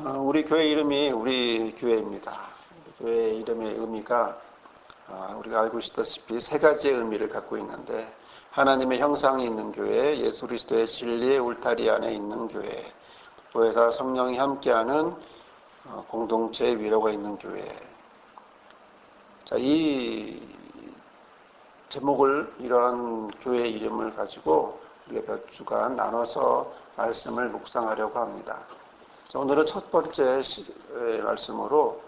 우리 교회 이름이 우리 교회입니다. 교회 이름의 의미가 우리가 알고 있다시피 세 가지의 의미를 갖고 있는데, 하나님의 형상이 있는 교회, 예수 그리스도의 진리의 울타리 안에 있는 교회, 교회사 성령이 함께하는 공동체의 위로가 있는 교회. 자, 이 제목을, 이러한 교회 이름을 가지고 우리가 몇 주간 나눠서 말씀을 묵상하려고 합니다. 오늘은 첫 번째 말씀으로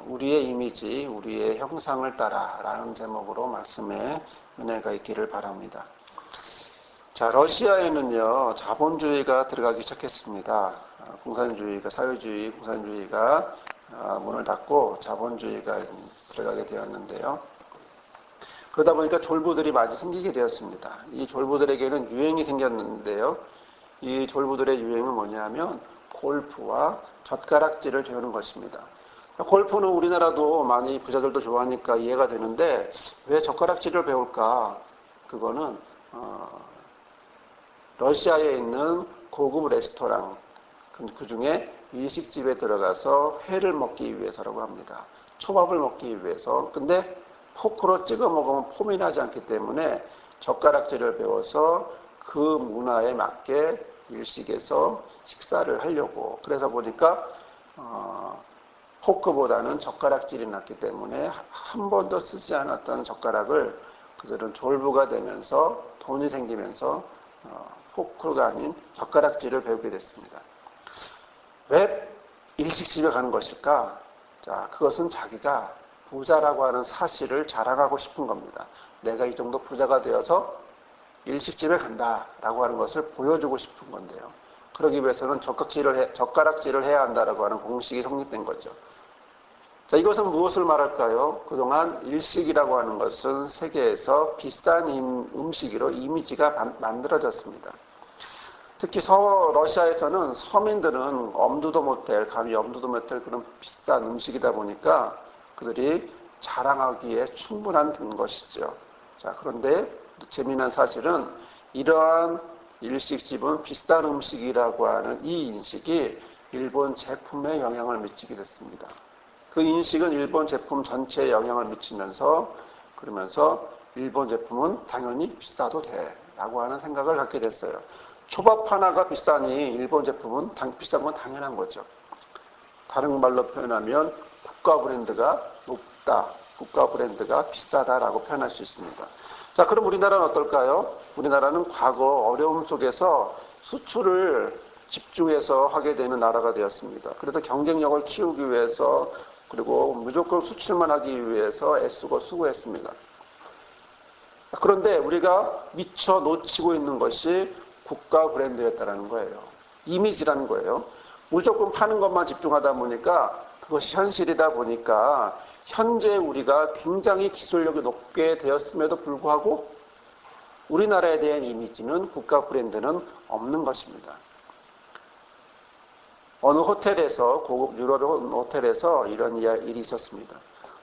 우리의 이미지, 우리의 형상을 따라 라는 제목으로 말씀에 은혜가 있기를 바랍니다. 자, 러시아에는요, 자본주의가 들어가기 시작했습니다. 공산주의가, 사회주의, 공산주의가 문을 닫고 자본주의가 들어가게 되었는데요. 그러다 보니까 졸부들이 많이 생기게 되었습니다. 이 졸부들에게는 유행이 생겼는데요. 이 졸부들의 유행은 뭐냐면 골프와 젓가락질을 배우는 것입니다. 골프는 우리나라도 많이 부자들도 좋아하니까 이해가 되는데 왜 젓가락질을 배울까? 그거는 러시아에 있는 고급 레스토랑, 그 중에 일식집에 들어가서 회를 먹기 위해서라고 합니다. 초밥을 먹기 위해서. 근데 포크로 찍어 먹으면 폼이 나지 않기 때문에 젓가락질을 배워서 그 문화에 맞게 일식에서 식사를 하려고. 그래서 보니까 포크보다는 젓가락질이 낫기 때문에 한 번도 쓰지 않았던 젓가락을 그들은 졸부가 되면서 돈이 생기면서 포크가 아닌 젓가락질을 배우게 됐습니다. 왜 일식집에 가는 것일까? 자, 그것은 자기가 부자라고 하는 사실을 자랑하고 싶은 겁니다. 내가 이 정도 부자가 되어서 일식집에 간다라고 하는 것을 보여주고 싶은 건데요. 그러기 위해서는 젓가락질을 해야 한다라고 하는 공식이 성립된 거죠. 자, 이것은 무엇을 말할까요? 그동안 일식이라고 하는 것은 세계에서 비싼 음식으로 이미지가 만들어졌습니다. 특히 러시아에서는 서민들은 엄두도 못할, 감히 엄두도 못할 그런 비싼 음식이다 보니까 그들이 자랑하기에 충분한 것이죠. 자, 그런데 재미난 사실은 이러한 일식집은 비싼 음식이라고 하는 이 인식이 일본 제품에 영향을 미치게 됐습니다. 그 인식은 일본 제품 전체에 영향을 미치면서, 그러면서 일본 제품은 당연히 비싸도 돼 라고 하는 생각을 갖게 됐어요. 초밥 하나가 비싸니 일본 제품은 비싼 건 당연한 거죠. 다른 말로 표현하면 국가 브랜드가 높다, 국가 브랜드가 비싸다라고 표현할 수 있습니다. 자, 그럼 우리나라는 어떨까요? 우리나라는 과거 어려움 속에서 수출을 집중해서 하게 되는 나라가 되었습니다. 그래서 경쟁력을 키우기 위해서, 그리고 무조건 수출만 하기 위해서 애쓰고 수고했습니다. 그런데 우리가 미처 놓치고 있는 것이 국가 브랜드였다는 거예요. 이미지라는 거예요. 무조건 파는 것만 집중하다 보니까 그것이 현실이다 보니까 현재 우리가 굉장히 기술력이 높게 되었음에도 불구하고 우리나라에 대한 이미지는, 국가 브랜드는 없는 것입니다. 어느 호텔에서, 고급 유럽 호텔에서 이런 일이 있었습니다.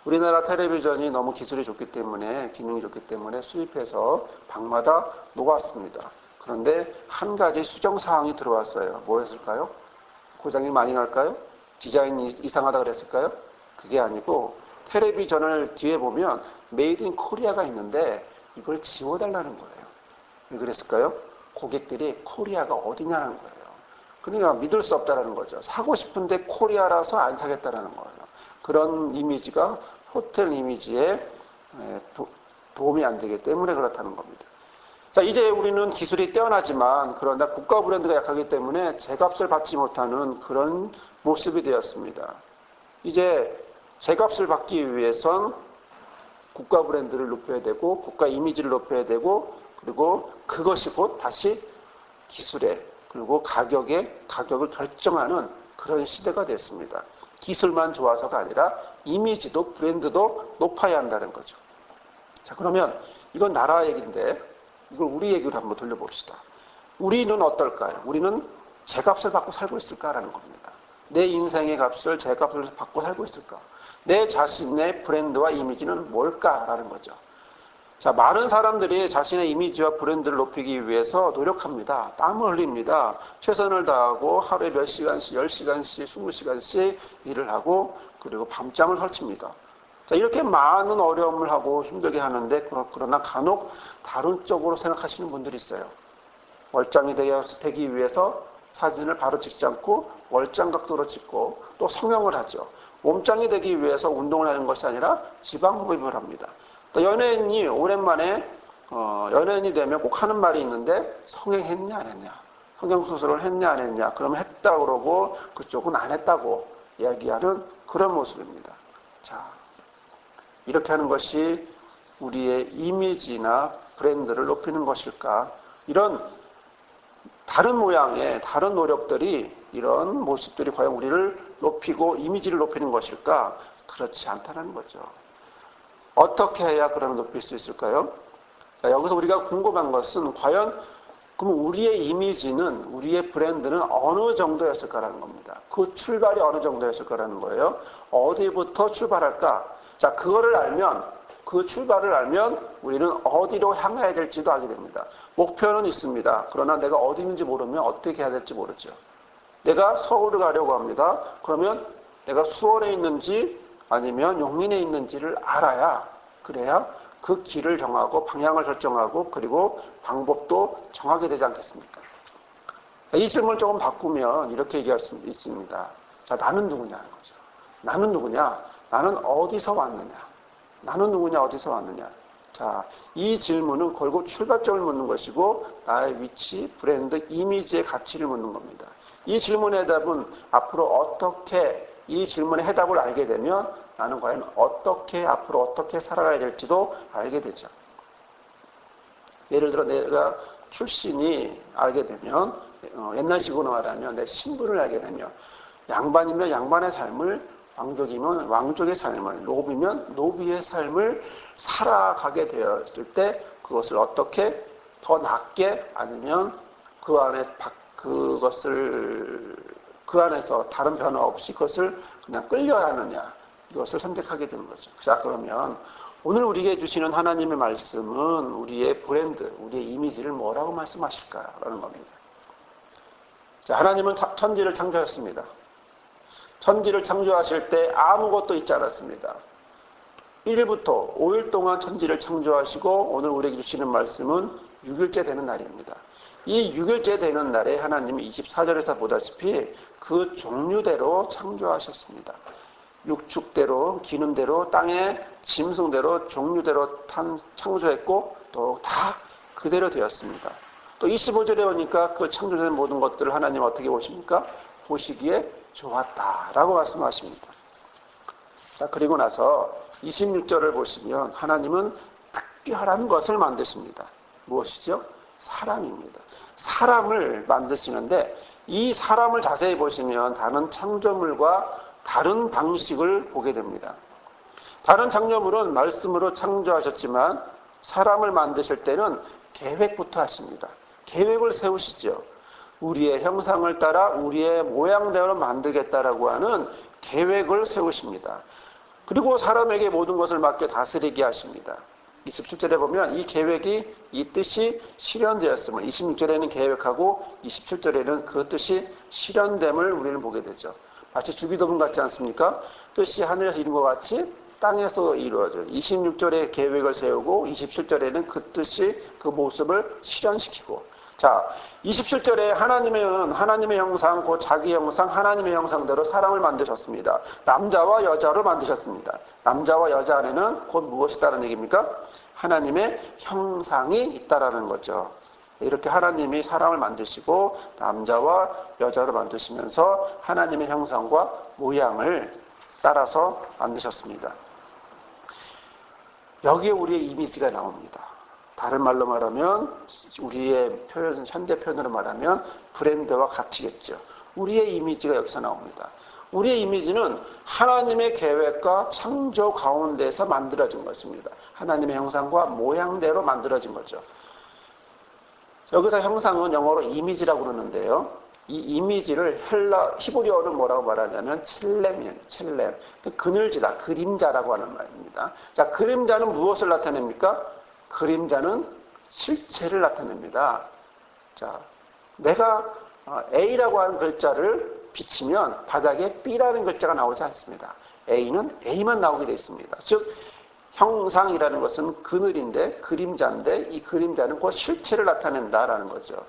우리나라 텔레비전이 너무 기술이 좋기 때문에, 기능이 좋기 때문에 수입해서 방마다 놓았습니다. 그런데 한 가지 수정사항이 들어왔어요. 뭐였을까요? 고장이 많이 날까요? 디자인이 이상하다 그랬을까요? 그게 아니고 텔레비전을 뒤에 보면 메이드 인 코리아가 있는데 이걸 지워달라는 거예요. 왜 그랬을까요? 고객들이 코리아가 어디냐는 거예요. 그러니까 믿을 수 없다는 거죠. 사고 싶은데 코리아라서 안 사겠다는 거예요. 그런 이미지가 호텔 이미지에 도움이 안 되기 때문에 그렇다는 겁니다. 자, 이제 우리는 기술이 뛰어나지만 그러나 국가 브랜드가 약하기 때문에 제값을 받지 못하는 그런 모습이 되었습니다. 이제 제값을 받기 위해선 국가 브랜드를 높여야 되고 국가 이미지를 높여야 되고, 그리고 그것이 곧 다시 기술에, 그리고 가격을 결정하는 그런 시대가 됐습니다. 기술만 좋아서가 아니라 이미지도 브랜드도 높아야 한다는 거죠. 자, 그러면 이건 나라 얘기인데 이걸 우리 얘기로 한번 돌려봅시다. 우리는 어떨까요? 우리는 제값을 받고 살고 있을까라는 겁니다. 내 인생의 값을 제값을 받고 살고 있을까? 내 자신의 브랜드와 이미지는 뭘까라는 거죠. 자, 많은 사람들이 자신의 이미지와 브랜드를 높이기 위해서 노력합니다. 땀을 흘립니다. 최선을 다하고 하루에 몇 시간씩, 10시간씩, 20시간씩 일을 하고 그리고 밤잠을 설칩니다. 자, 이렇게 많은 어려움을 하고 힘들게 하는데 그러나 간혹 다른 쪽으로 생각하시는 분들이 있어요. 월장이 되기 위해서 사진을 바로 찍지 않고 월장 각도로 찍고 또 성형을 하죠. 몸짱이 되기 위해서 운동을 하는 것이 아니라 지방 흡입을 합니다. 또 연예인이 오랜만에 연예인이 되면 꼭 하는 말이 있는데 성형했냐 안 했냐, 성형수술을 했냐 안 했냐, 그러면 했다고 그러고 그쪽은 안 했다고 이야기하는 그런 모습입니다. 자, 이렇게 하는 것이 우리의 이미지나 브랜드를 높이는 것일까? 이런 다른 모양의 다른 노력들이, 이런 모습들이 과연 우리를 높이고 이미지를 높이는 것일까? 그렇지 않다는 거죠. 어떻게 해야 그러면 높일 수 있을까요? 자, 여기서 우리가 궁금한 것은 과연 그럼 우리의 이미지는, 우리의 브랜드는 어느 정도였을까라는 겁니다. 그 출발이 어느 정도였을까라는 거예요. 어디부터 출발할까? 자, 그거를 알면, 그 출발을 알면 우리는 어디로 향해야 될지도 알게 됩니다. 목표는 있습니다. 그러나 내가 어디 있는지 모르면 어떻게 해야 될지 모르죠. 내가 서울을 가려고 합니다. 그러면 내가 수원에 있는지 아니면 용인에 있는지를 알아야, 그래야 그 길을 정하고 방향을 결정하고 그리고 방법도 정하게 되지 않겠습니까? 이 질문을 조금 바꾸면 이렇게 얘기할 수 있습니다. 자, 나는 누구냐는 거죠. 나는 누구냐? 나는 어디서 왔느냐? 나는 누구냐? 어디서 왔느냐? 자, 이 질문은 결국 출발점을 묻는 것이고 나의 위치, 브랜드, 이미지의 가치를 묻는 겁니다. 이 질문의 답은 앞으로 어떻게, 이 질문의 해답을 알게 되면 나는 과연 어떻게, 앞으로 어떻게 살아가야 될지도 알게 되죠. 예를 들어 내가 출신이 알게 되면, 옛날식으로 말하면 내 신분을 알게 되면, 양반이면 양반의 삶을, 왕족이면 왕족의 삶을, 노비면 노비의 삶을 살아가게 되었을 때 그것을 어떻게 더 낫게, 아니면 그 안에 그 안에서 다른 변화 없이 그것을 그냥 끌려야 하느냐, 이것을 선택하게 되는 거죠. 자, 그러면 오늘 우리에게 주시는 하나님의 말씀은 우리의 브랜드, 우리의 이미지를 뭐라고 말씀하실까라는 겁니다. 자, 하나님은 천지를 창조하셨습니다. 천지를 창조하실 때 아무것도 있지 않았습니다. 1일부터 5일 동안 천지를 창조하시고 오늘 우리에게 주시는 말씀은 6일째 되는 날입니다. 이 6일째 되는 날에 하나님이 24절에서 보다시피 그 종류대로 창조하셨습니다. 육축대로, 기는 대로, 땅의 짐승대로, 종류대로 창조했고 또 다 그대로 되었습니다. 또 25절에 오니까 그 창조된 모든 것들을 하나님 어떻게 보십니까? 보시기에 좋았다라고 말씀하십니다. 자, 그리고 나서 26절을 보시면 하나님은 특별한 것을 만드십니다. 무엇이죠? 사람입니다. 사람을 만드시는데 이 사람을 자세히 보시면 다른 창조물과 다른 방식을 보게 됩니다. 다른 창조물은 말씀으로 창조하셨지만 사람을 만드실 때는 계획부터 하십니다. 계획을 세우시죠. 우리의 형상을 따라 우리의 모양대로 만들겠다라고 하는 계획을 세우십니다. 그리고 사람에게 모든 것을 맡겨 다스리게 하십니다. 27절에 보면 이 계획이, 이 뜻이 실현되었음을, 26절에는 계획하고 27절에는 그 뜻이 실현됨을 우리는 보게 되죠. 마치 주기도문 같지 않습니까? 뜻이 하늘에서 이룬 것 같이 땅에서 이루어져요. 26절에 계획을 세우고 27절에는 그 뜻이, 그 모습을 실현시키고. 자, 27절에 하나님의 형상, 곧 자기 형상, 하나님의 형상대로 사람을 만드셨습니다. 남자와 여자로 만드셨습니다. 남자와 여자 안에는 곧 무엇이 있다는 얘기입니까? 하나님의 형상이 있다라는 거죠. 이렇게 하나님이 사람을 만드시고 남자와 여자로 만드시면서 하나님의 형상과 모양을 따라서 만드셨습니다. 여기에 우리의 이미지가 나옵니다. 다른 말로 말하면 우리의 표현, 현대 표현으로 말하면 브랜드와 가치겠죠. 우리의 이미지가 여기서 나옵니다. 우리의 이미지는 하나님의 계획과 창조 가운데서 만들어진 것입니다. 하나님의 형상과 모양대로 만들어진 거죠. 여기서 형상은 영어로 이미지라고 그러는데요. 이 이미지를 히브리어로 뭐라고 말하냐면 첼렘이에요. 그늘지다, 그림자라고 하는 말입니다. 자, 그림자는 무엇을 나타냅니까? 그림자는 실체를 나타냅니다. 자, 내가 A라고 하는 글자를 비치면 바닥에 B라는 글자가 나오지 않습니다. A는 A만 나오게 되어 있습니다. 즉 형상이라는 것은 그늘인데 그림자인데 이 그림자는 그 실체를 나타낸다라는 거죠.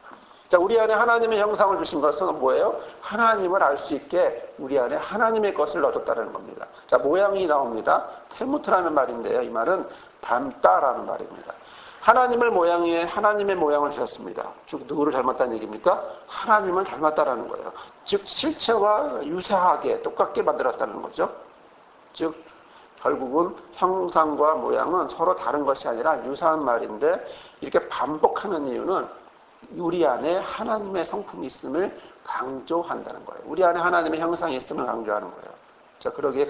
자, 우리 안에 하나님의 형상을 주신 것은 뭐예요? 하나님을 알 수 있게 우리 안에 하나님의 것을 넣어줬다는 겁니다. 자, 모양이 나옵니다. 테무트라는 말인데요. 이 말은 닮다라는 말입니다. 하나님의 모양을 주셨습니다. 즉 누구를 닮았다는 얘기입니까? 하나님을 닮았다라는 거예요. 즉 실체와 유사하게 똑같게 만들었다는 거죠. 즉 결국은 형상과 모양은 서로 다른 것이 아니라 유사한 말인데 이렇게 반복하는 이유는 우리 안에 하나님의 성품이 있음을 강조한다는 거예요. 우리 안에 하나님의 형상이 있음을 강조하는 거예요. 자, 그러기에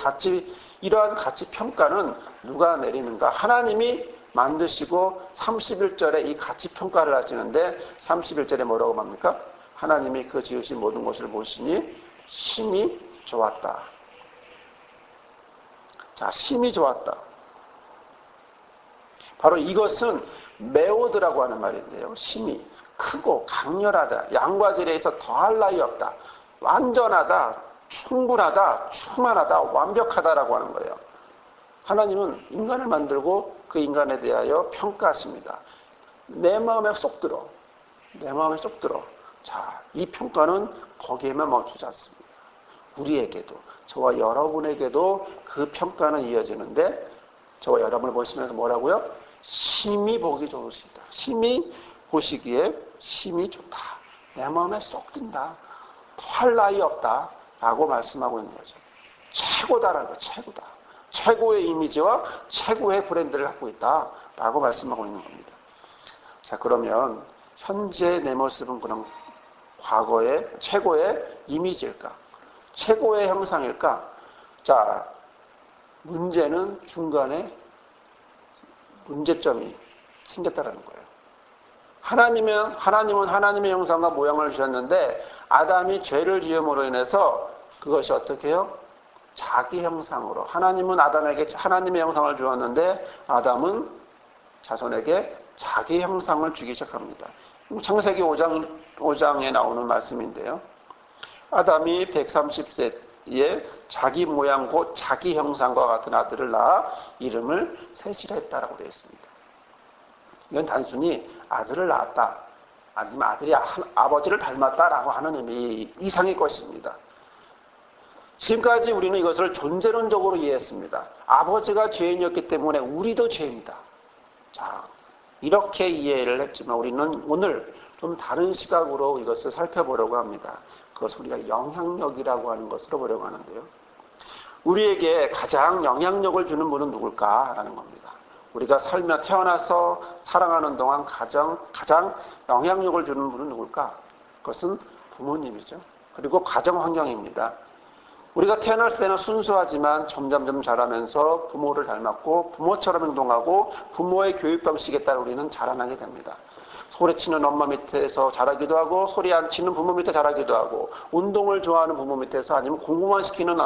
이러한 가치 평가는 누가 내리는가? 하나님이 만드시고 31절에 이 가치 평가를 하시는데 31절에 뭐라고 합니까? 하나님이 그 지으신 모든 것을 보시니 심히 좋았다. 자, 심히 좋았다. 바로 이것은 메오드라고 하는 말인데요. 심히 크고 강렬하다. 양과 질에서 더할 나위 없다. 완전하다. 충분하다. 충만하다. 완벽하다라고 하는 거예요. 하나님은 인간을 만들고 그 인간에 대하여 평가하십니다. 내 마음에 쏙 들어. 내 마음에 쏙 들어. 자, 이 평가는 거기에만 멈추지 않습니다. 우리에게도, 저와 여러분에게도 그 평가는 이어지는데 저와 여러분을 보시면서 뭐라고요? 심히 보기 좋으시다. 심히 보시기에 심히 좋다. 내 마음에 쏙 든다. 더할 나위 없다. 라고 말씀하고 있는 거죠. 최고다라는 거, 최고다. 최고의 이미지와 최고의 브랜드를 갖고 있다. 라고 말씀하고 있는 겁니다. 자, 그러면 현재 내 모습은 그럼 과거의 최고의 이미지일까? 최고의 형상일까? 자, 문제는 중간에 문제점이 생겼다는 거예요. 하나님은 하나님의 형상과 모양을 주셨는데 아담이 죄를 지음으로 인해서 그것이 어떻게 해요? 자기 형상으로. 하나님은 아담에게 하나님의 형상을 주었는데 아담은 자손에게 자기 형상을 주기 시작합니다. 창세기 5장에 나오는 말씀인데요. 아담이 130세에 자기 모양 곧 자기 형상과 같은 아들을 낳아 이름을 셋이라 했다라고 되어 있습니다. 이건 단순히 아들을 낳았다, 아니면 아들이 아버지를 닮았다라고 하는 의미 이상의 것입니다. 지금까지 우리는 이것을 존재론적으로 이해했습니다. 아버지가 죄인이었기 때문에 우리도 죄인이다. 자, 이렇게 이해를 했지만 우리는 오늘 좀 다른 시각으로 이것을 살펴보려고 합니다. 그것을 우리가 영향력이라고 하는 것으로 보려고 하는데요. 우리에게 가장 영향력을 주는 분은 누굴까라는 겁니다. 우리가 살며 태어나서 살아가는 동안 가장 영향력을 주는 분은 누굴까? 그것은 부모님이죠. 그리고 가정 환경입니다. 우리가 태어날 때는 순수하지만 점점 자라면서 부모를 닮았고 부모처럼 행동하고 부모의 교육 방식에 따라 우리는 자라나게 됩니다. 소리치는 엄마 밑에서 자라기도 하고 소리 안 치는 부모 밑에 자라기도 하고 운동을 좋아하는 부모 밑에서 아니면 공부만 시키는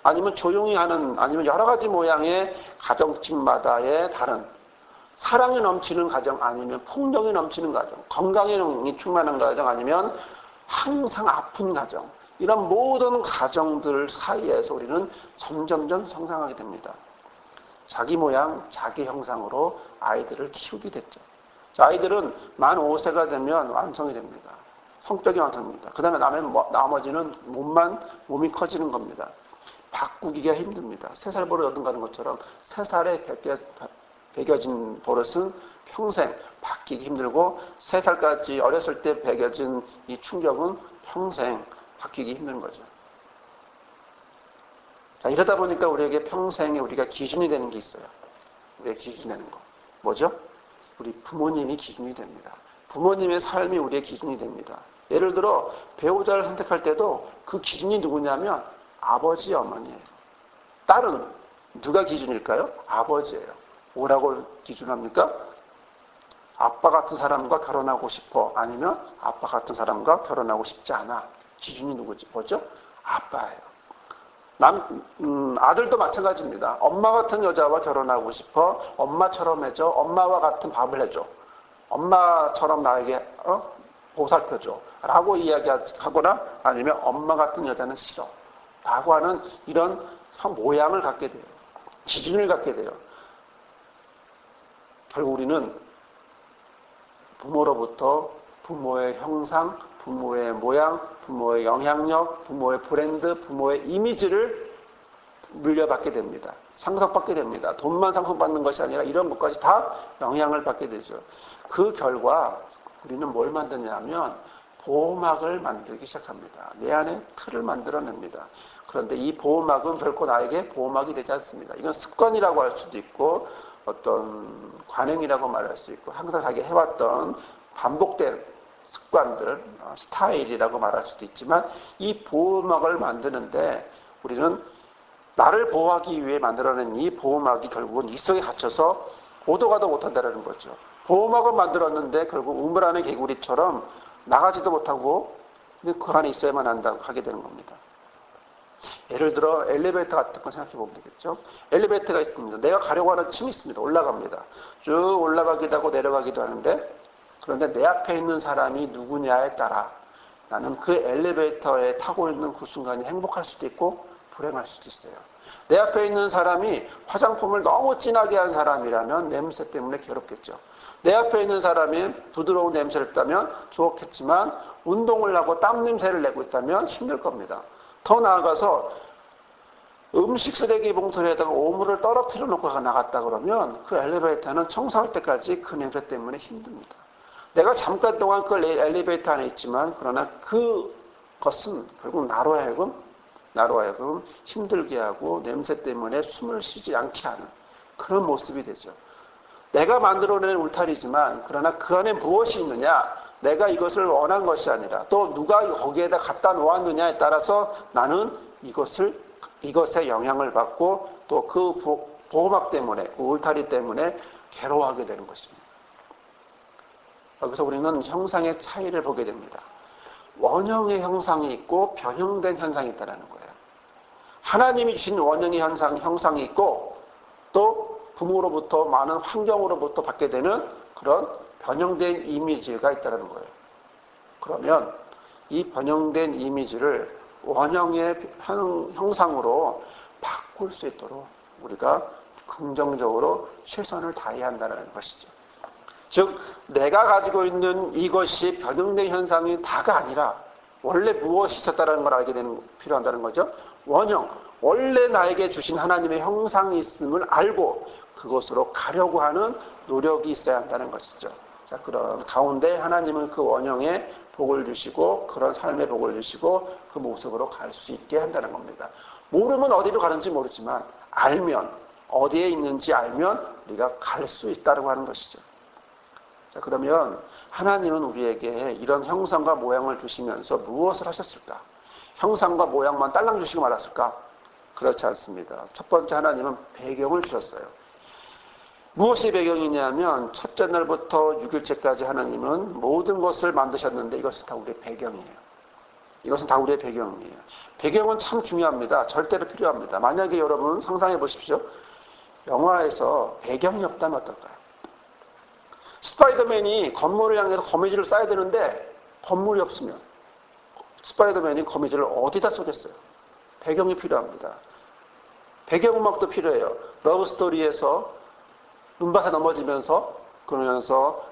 아니면 조용히 하는 아니면 여러 가지 모양의 가정집마다의 다른 사랑이 넘치는 가정 아니면 폭력이 넘치는 가정 건강이 충만한 가정 아니면 항상 아픈 가정 이런 모든 가정들 사이에서 우리는 점점 성장하게 됩니다. 자기 모양, 자기 형상으로 아이들을 키우게 됐죠. 자, 아이들은 만 5세가 되면 완성이 됩니다. 성격이 완성됩니다. 그 다음에 나머지는 몸이 커지는 겁니다. 바꾸기가 힘듭니다. 3살 버릇 얻은가는 것처럼 3살에 배겨진 버릇은 평생 바뀌기 힘들고 3살까지 어렸을 때 배겨진 이 충격은 평생 바뀌기 힘든 거죠. 자, 이러다 보니까 우리에게 평생에 우리가 기준이 되는 게 있어요. 우리의 기준이 되는 거. 뭐죠? 우리 부모님이 기준이 됩니다. 부모님의 삶이 우리의 기준이 됩니다. 예를 들어 배우자를 선택할 때도 그 기준이 누구냐면 아버지, 어머니예요. 딸은 누가 기준일까요? 아버지예요. 뭐라고 기준합니까? 아빠 같은 사람과 결혼하고 싶어. 아니면 아빠 같은 사람과 결혼하고 싶지 않아. 기준이 누구지? 뭐죠? 아빠예요. 아들도 마찬가지입니다. 엄마 같은 여자와 결혼하고 싶어. 엄마처럼 해줘. 엄마와 같은 밥을 해줘. 엄마처럼 나에게 보살펴줘. 라고 이야기하거나 아니면 엄마 같은 여자는 싫어. 라고 하는 이런 모양을 갖게 돼요. 기준을 갖게 돼요. 결국 우리는 부모로부터 부모의 형상, 부모의 모양, 부모의 영향력, 부모의 브랜드, 부모의 이미지를 물려받게 됩니다. 상속받게 됩니다. 돈만 상속받는 것이 아니라 이런 것까지 다 영향을 받게 되죠. 그 결과 우리는 뭘 만드냐면 보호막을 만들기 시작합니다. 내 안에 틀을 만들어냅니다. 그런데 이 보호막은 결코 나에게 보호막이 되지 않습니다. 이건 습관이라고 할 수도 있고 어떤 관행이라고 말할 수 있고 항상 자기 해왔던 반복된 습관들, 스타일이라고 말할 수도 있지만 이 보호막을 만드는데 우리는 나를 보호하기 위해 만들어낸 이 보호막이 결국은 이 속에 갇혀서 오도 가도 못한다는 거죠. 보호막을 만들었는데 결국 우물 안의 개구리처럼 나가지도 못하고 그 안에 있어야만 한다고 하게 되는 겁니다. 예를 들어 엘리베이터 같은 거 생각해 보면 되겠죠. 엘리베이터가 있습니다. 내가 가려고 하는 층이 있습니다. 올라갑니다. 쭉 올라가기도 하고 내려가기도 하는데 그런데 내 앞에 있는 사람이 누구냐에 따라 나는 그 엘리베이터에 타고 있는 그 순간이 행복할 수도 있고 불행할 수도 있어요. 내 앞에 있는 사람이 화장품을 너무 진하게 한 사람이라면 냄새 때문에 괴롭겠죠. 내 앞에 있는 사람이 부드러운 냄새를 따면 좋겠지만 운동을 하고 땀 냄새를 내고 있다면 힘들 겁니다. 더 나아가서 음식 쓰레기 봉투에다가 오물을 떨어뜨려 놓고 나갔다 그러면 그 엘리베이터는 청소할 때까지 그 냄새 때문에 힘듭니다. 내가 잠깐 동안 그 엘리베이터 안에 있지만 그러나 그것은 결국 나로 하여금 힘들게 하고 냄새 때문에 숨을 쉬지 않게 하는 그런 모습이 되죠. 내가 만들어낸 울타리지만 그러나 그 안에 무엇이 있느냐, 내가 이것을 원한 것이 아니라 또 누가 거기에다 갖다 놓았느냐에 따라서 나는 이것에 영향을 받고 또 그 보호막 때문에, 그 울타리 때문에 괴로워하게 되는 것입니다. 여기서 우리는 형상의 차이를 보게 됩니다. 원형의 형상이 있고 변형된 현상이 있다는 거예요. 하나님이 주신 원형의 형상이 있고 또 부모로부터 많은 환경으로부터 받게 되는 그런 변형된 이미지가 있다는 거예요. 그러면 이 변형된 이미지를 원형의 형상으로 바꿀 수 있도록 우리가 긍정적으로 최선을 다해야 한다는 것이죠. 즉 내가 가지고 있는 이것이 변형된 현상이 다가 아니라 원래 무엇이 있었다는 걸 알게 되는 필요한다는 거죠. 원형, 원래 나에게 주신 하나님의 형상이 있음을 알고 그것으로 가려고 하는 노력이 있어야 한다는 것이죠. 자, 그런 가운데 하나님은 그 원형에 복을 주시고 그런 삶의 복을 주시고 그 모습으로 갈 수 있게 한다는 겁니다. 모르면 어디로 가는지 모르지만 알면 어디에 있는지 알면 우리가 갈 수 있다고 하는 것이죠. 자, 그러면 하나님은 우리에게 이런 형상과 모양을 주시면서 무엇을 하셨을까? 형상과 모양만 딸랑 주시고 말았을까? 그렇지 않습니다. 첫 번째 하나님은 배경을 주셨어요. 무엇이 배경이냐면 첫째 날부터 6일째까지 하나님은 모든 것을 만드셨는데 이것은 다 우리의 배경이에요. 이것은 다 우리의 배경이에요. 배경은 참 중요합니다. 절대로 필요합니다. 만약에 여러분 상상해 보십시오. 영화에서 배경이 없다면 어떨까요? 스파이더맨이 건물을 향해서 거미줄을 쏴야 되는데 건물이 없으면 스파이더맨이 거미줄을 어디다 쏘겠어요? 배경이 필요합니다. 배경음악도 필요해요. 러브스토리에서 눈밭에 넘어지면서 그러면서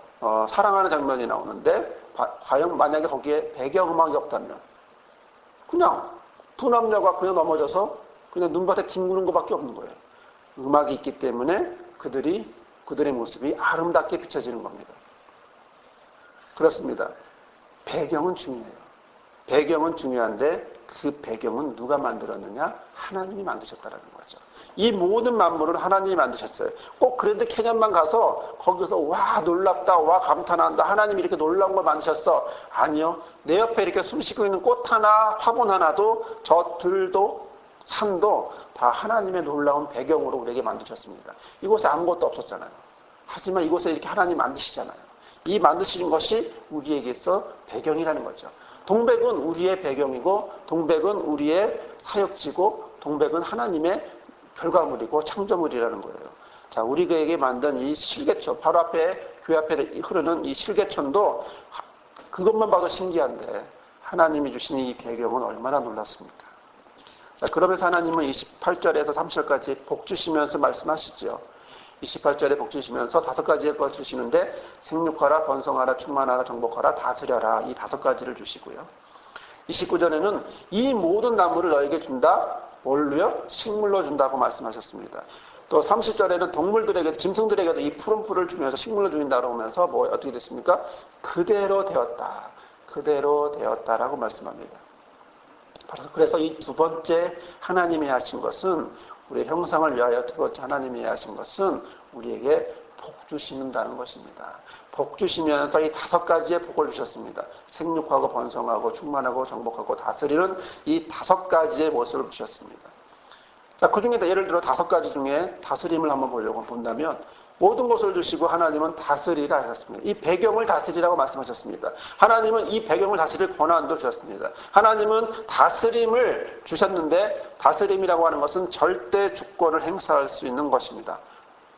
사랑하는 장면이 나오는데 과연 만약에 거기에 배경음악이 없다면 그냥 두 남녀가 그냥 넘어져서 그냥 눈밭에 뒹구는 것밖에 없는 거예요. 음악이 있기 때문에 그들의 모습이 아름답게 비춰지는 겁니다. 그렇습니다. 배경은 중요해요. 배경은 중요한데 그 배경은 누가 만들었느냐? 하나님이 만드셨다는 거죠. 이 모든 만물을 하나님이 만드셨어요. 꼭 그랜드 캐년만 가서 거기서 와 놀랍다, 와 감탄한다, 하나님이 이렇게 놀라운 걸 만드셨어. 아니요. 내 옆에 이렇게 숨쉬고 있는 꽃 하나, 화분 하나도 저 들도 산도 다 하나님의 놀라운 배경으로 우리에게 만드셨습니다. 이곳에 아무것도 없었잖아요. 하지만 이곳에 이렇게 하나님 만드시잖아요. 이 만드시는 것이 우리에게서 배경이라는 거죠. 동백은 우리의 배경이고 동백은 우리의 사역지고 동백은 하나님의 결과물이고 창조물이라는 거예요. 자, 우리에게 만든 이 실개천, 바로 앞에 교회 앞에 흐르는 이 실개천도 그것만 봐도 신기한데 하나님이 주신 이 배경은 얼마나 놀랐습니까? 자, 그러면서 하나님은 28절에서 30절까지 복 주시면서 말씀하시죠. 28절에 복 주시면서 5가지의 것 주시는데 생육하라, 번성하라, 충만하라, 정복하라, 다스려라, 이 5가지를 주시고요. 29절에는 이 모든 나무를 너에게 준다. 뭘로요? 식물로 준다고 말씀하셨습니다. 또 30절에는 동물들에게, 짐승들에게도 이 푸른 풀을 주면서 식물로 주인다고 하면서 어떻게 됐습니까? 그대로 되었다. 그대로 되었다라고 말씀합니다. 그래서 이 두 번째 하나님이 하신 것은, 우리의 형상을 위하여 두 번째 하나님이 하신 것은 우리에게 복 주시는다는 것입니다. 복 주시면서 이 5가지의 복을 주셨습니다. 생육하고 번성하고 충만하고 정복하고 다스리는 이 5가지의 모습을 주셨습니다. 자, 그 중에 예를 들어 5가지 중에 다스림을 한번 보려고 본다면, 모든 것을 주시고 하나님은 다스리라 하셨습니다. 이 배경을 다스리라고 말씀하셨습니다. 하나님은 이 배경을 다스릴 권한도 주셨습니다. 하나님은 다스림을 주셨는데, 다스림이라고 하는 것은 절대 주권을 행사할 수 있는 것입니다.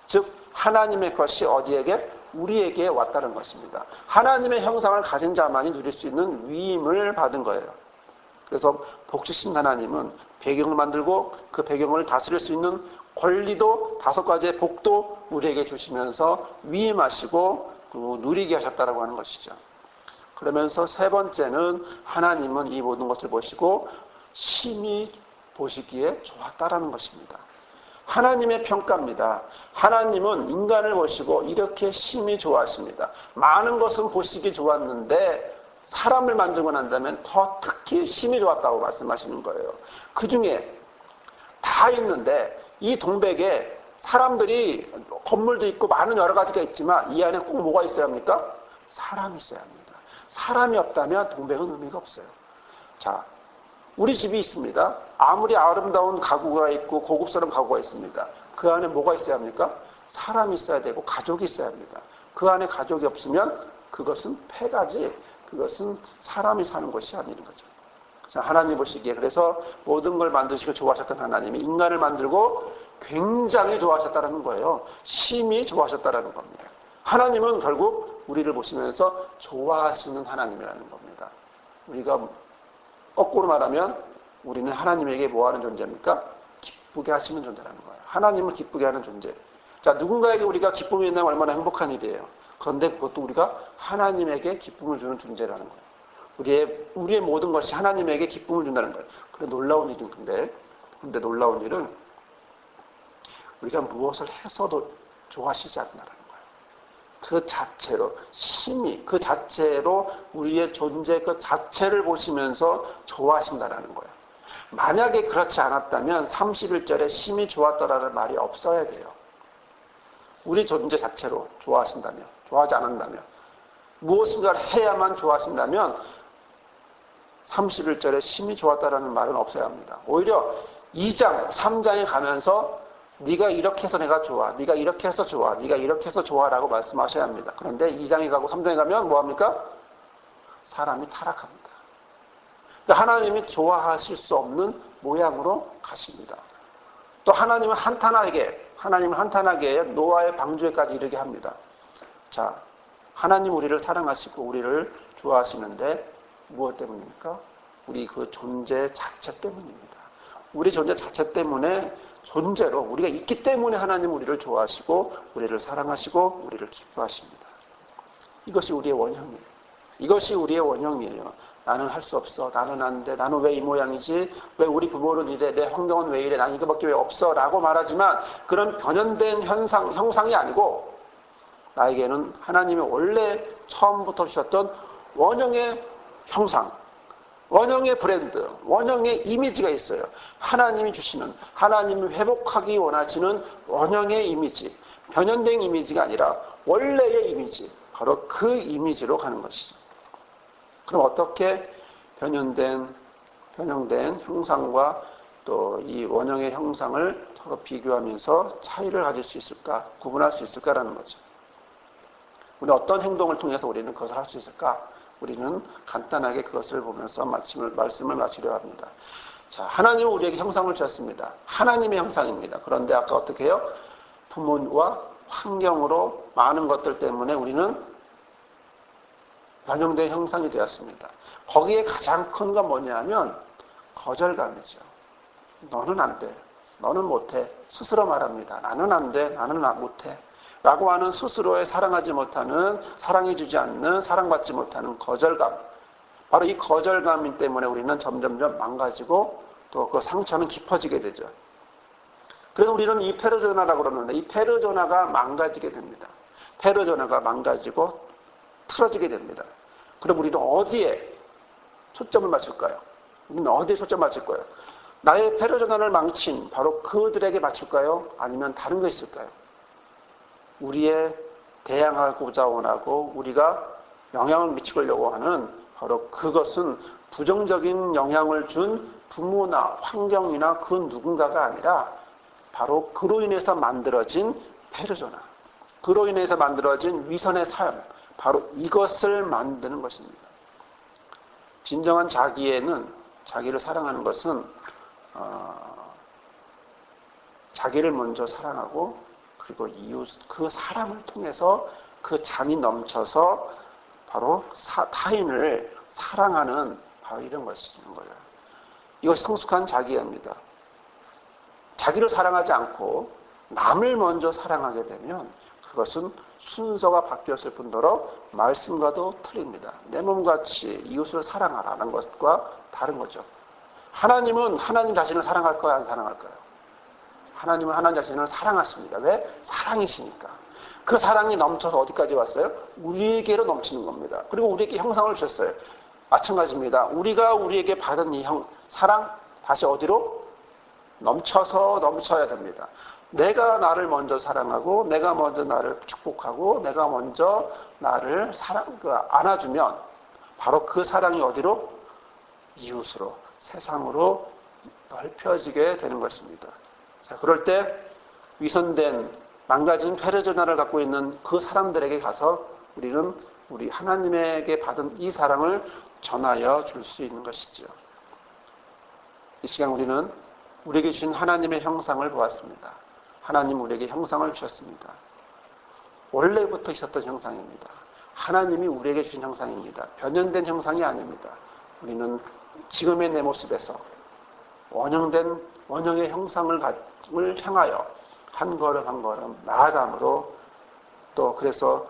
즉 하나님의 것이 어디에게? 우리에게 왔다는 것입니다. 하나님의 형상을 가진 자만이 누릴 수 있는 위임을 받은 거예요. 그래서 복 주신 하나님은 배경을 만들고 그 배경을 다스릴 수 있는 권리도 5가지의 복도 우리에게 주시면서 위임하시고 누리게 하셨다라고 하는 것이죠. 그러면서 세 번째는 하나님은 이 모든 것을 보시고 심히 보시기에 좋았다라는 것입니다. 하나님의 평가입니다. 하나님은 인간을 보시고 이렇게 심히 좋아하십니다. 많은 것은 보시기 좋았는데 사람을 만들고 난다면 더 특히 심히 좋았다고 말씀하시는 거예요. 그 중에 다 있는데 이 동백에 사람들이, 건물도 있고 많은 여러 가지가 있지만 이 안에 꼭 뭐가 있어야 합니까? 사람이 있어야 합니다. 사람이 없다면 동백은 의미가 없어요. 자, 우리 집이 있습니다. 아무리 아름다운 가구가 있고 고급스러운 가구가 있습니다. 그 안에 뭐가 있어야 합니까? 사람이 있어야 되고 가족이 있어야 합니다. 그 안에 가족이 없으면 그것은 폐가지, 그것은 사람이 사는 것이 아닌 거죠. 자, 하나님 보시기에 그래서 모든 걸 만드시고 좋아하셨던 하나님이 인간을 만들고 굉장히 좋아하셨다는 거예요. 심히 좋아하셨다는 겁니다. 하나님은 결국 우리를 보시면서 좋아하시는 하나님이라는 겁니다. 우리가 거꾸로 말하면 우리는 하나님에게 뭐하는 존재입니까? 기쁘게 하시는 존재라는 거예요. 하나님을 기쁘게 하는 존재. 자, 누군가에게 우리가 기쁨이 있다면 얼마나 행복한 일이에요. 그런데 그것도 우리가 하나님에게 기쁨을 주는 존재라는 거예요. 우리의 모든 것이 하나님에게 기쁨을 준다는 거예요. 그런데 놀라운 일은 근데 놀라운 일은 우리가 무엇을 해서도 좋아하시지 않는다는 거예요. 그 자체로, 심히 그 자체로 우리의 존재 그 자체를 보시면서 좋아하신다는 거예요. 만약에 그렇지 않았다면 31절에 심히 좋았더라는 말이 없어야 돼요. 우리 존재 자체로 좋아하신다면, 좋아하지 않는다면, 무엇인가를 해야만 좋아하신다면 31절에 심히 좋았다라는 말은 없어야 합니다. 오히려 2장, 3장에 가면서 네가 이렇게 해서 내가 좋아, 네가 이렇게 해서 좋아, 네가 이렇게 해서 좋아라고 말씀하셔야 합니다. 그런데 2장에 가고 3장에 가면 뭐합니까? 사람이 타락합니다. 하나님이 좋아하실 수 없는 모양으로 가십니다. 또 하나님은 한탄하게 노아의 방주에까지 이르게 합니다. 자, 하나님 우리를 사랑하시고 우리를 좋아하시는데 무엇 때문입니까? 우리 그 존재 자체 때문입니다. 우리 존재 자체 때문에, 존재로 우리가 있기 때문에 하나님 우리를 좋아하시고 우리를 사랑하시고 우리를 기뻐하십니다. 이것이 우리의 원형이에요. 이것이 우리의 원형이에요. 나는 할 수 없어, 나는 안 돼, 나는 왜 이 모양이지, 왜 우리 부모는 이래, 내 환경은 왜 이래, 난 이거밖에 왜 없어 라고 말하지만 그런 변현된 형상이 아니고 나에게는 하나님이 원래 처음부터 주셨던 원형의 형상, 원형의 브랜드, 원형의 이미지가 있어요. 하나님이 주시는, 하나님을 회복하기 원하시는 원형의 이미지, 변현된 이미지가 아니라 원래의 이미지, 바로 그 이미지로 가는 것이죠. 그럼 어떻게 변형된 형상과 또 이 원형의 형상을 서로 비교하면서 차이를 가질 수 있을까, 구분할 수 있을까라는 거죠. 우리 어떤 행동을 통해서 우리는 그것을 할 수 있을까? 우리는 간단하게 그것을 보면서 말씀을 마치려 합니다. 자, 하나님은 우리에게 형상을 주셨습니다. 하나님의 형상입니다. 그런데 아까 어떻게 해요? 부모와 환경으로 많은 것들 때문에 우리는 변형된 형상이 되었습니다. 거기에 가장 큰 건 뭐냐면 거절감이죠. 너는 안 돼. 너는 못해. 스스로 말합니다. 나는 안 돼. 나는 못해. 라고 하는 스스로의 사랑하지 못하는, 사랑해주지 않는, 사랑받지 못하는 거절감. 바로 이 거절감 때문에 우리는 점점점 망가지고 또 그 상처는 깊어지게 되죠. 그래서 우리는 이 페르소나라고 그러는데 이 페르소나가 망가지게 됩니다. 페르소나가 망가지고 틀어지게 됩니다. 그럼 우리는 어디에 초점을 맞출까요? 우리는 어디에 초점을 맞출 거예요? 나의 페르소나를 망친 바로 그들에게 맞출까요? 아니면 다른 거 있을까요? 우리의 대항하고자 원하고 우리가 영향을 미치려고 하는 바로 그것은 부정적인 영향을 준 부모나 환경이나 그 누군가가 아니라 바로 그로 인해서 만들어진 페르소나, 그로 인해서 만들어진 위선의 삶, 바로 이것을 만드는 것입니다. 진정한 자기애는, 자기를 사랑하는 것은 자기를 먼저 사랑하고 그리고 이웃, 그 사랑을 통해서 그 잔이 넘쳐서 바로 타인을 사랑하는 바로 이런 것인 거예요. 이것이 성숙한 자기애입니다. 자기를 사랑하지 않고 남을 먼저 사랑하게 되면 그것은 순서가 바뀌었을 뿐더러 말씀과도 틀립니다. 내 몸같이 이웃을 사랑하라는 것과 다른 거죠. 하나님은 하나님 자신을 사랑할까요? 안 사랑할까요? 하나님은 하나님 자신을 사랑하십니다. 왜? 사랑이시니까. 그 사랑이 넘쳐서 어디까지 왔어요? 우리에게로 넘치는 겁니다. 그리고 우리에게 형상을 주셨어요. 마찬가지입니다. 우리가 우리에게 받은 이 사랑 다시 어디로? 넘쳐야 됩니다. 내가 나를 먼저 사랑하고 내가 먼저 나를 축복하고 내가 먼저 나를 안아주면 바로 그 사랑이 어디로? 이웃으로, 세상으로 넓혀지게 되는 것입니다. 자, 그럴 때 위선된 망가진 페르소나를 갖고 있는 그 사람들에게 가서 우리는 우리 하나님에게 받은 이 사랑을 전하여 줄 수 있는 것이죠. 이 시간 우리는 우리에게 주신 하나님의 형상을 보았습니다. 하나님 우리에게 형상을 주셨습니다. 원래부터 있었던 형상입니다. 하나님이 우리에게 주신 형상입니다. 변형된 형상이 아닙니다. 우리는 지금의 내 모습에서 원형의 형상을 향하여 한 걸음 한 걸음 나아감으로 또 그래서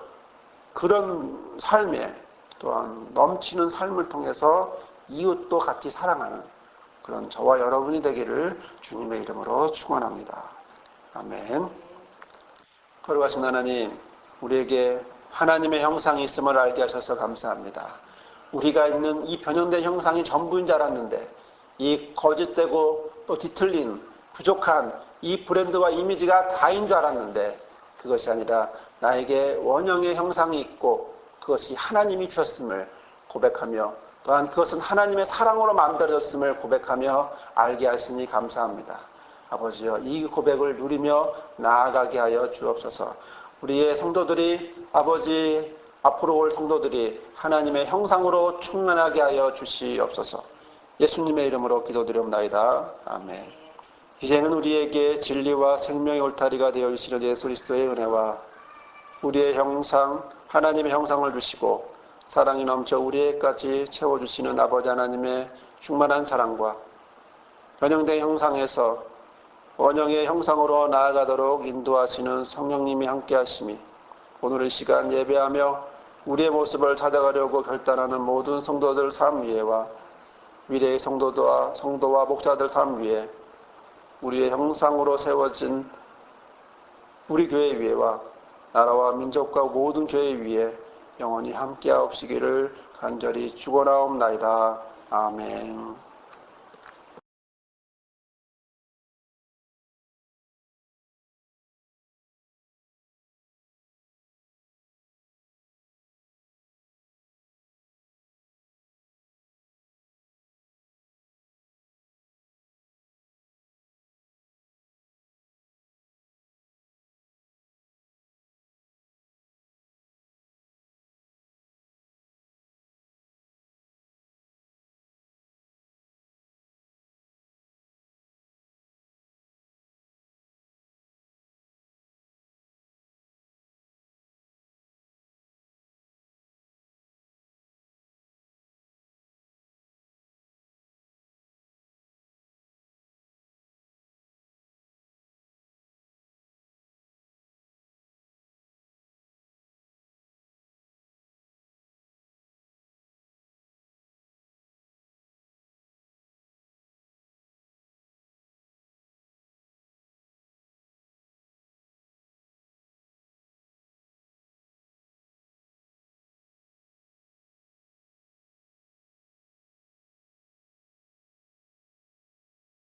그런 삶에 또한 넘치는 삶을 통해서 이웃도 같이 사랑하는 그런 저와 여러분이 되기를 주님의 이름으로 축원합니다. 아멘. 거룩하신 하나님, 우리에게 하나님의 형상이 있음을 알게 하셔서 감사합니다. 우리가 있는 이 변형된 형상이 전부인 줄 알았는데 이 거짓되고 또 뒤틀린 부족한 이 브랜드와 이미지가 다인 줄 알았는데 그것이 아니라 나에게 원형의 형상이 있고 그것이 하나님이 주셨음을 고백하며 또한 그것은 하나님의 사랑으로 만들어졌음을 고백하며 알게 하시니 감사합니다. 아버지여, 이 고백을 누리며 나아가게 하여 주옵소서. 우리의 성도들이 아버지 앞으로 올 성도들이 하나님의 형상으로 충만하게 하여 주시옵소서. 예수님의 이름으로 기도드리옵나이다. 아멘. 이제는 우리에게 진리와 생명의 울타리가 되어 주시는 예수 그리스도의 은혜와 우리의 형상, 하나님의 형상을 주시고 사랑이 넘쳐 우리에게까지 채워주시는 아버지 하나님의 충만한 사랑과 변형된 형상에서 원형의 형상으로 나아가도록 인도하시는 성령님이 함께 하심이 오늘 이 시간 예배하며 우리의 모습을 찾아가려고 결단하는 모든 성도들 삶 위에와 미래의 성도와 목자들 삶 위에 우리의 형상으로 세워진 우리 교회 위에와 나라와 민족과 모든 교회 위에 영원히 함께하옵시기를 간절히 축원하옵나이다. 아멘.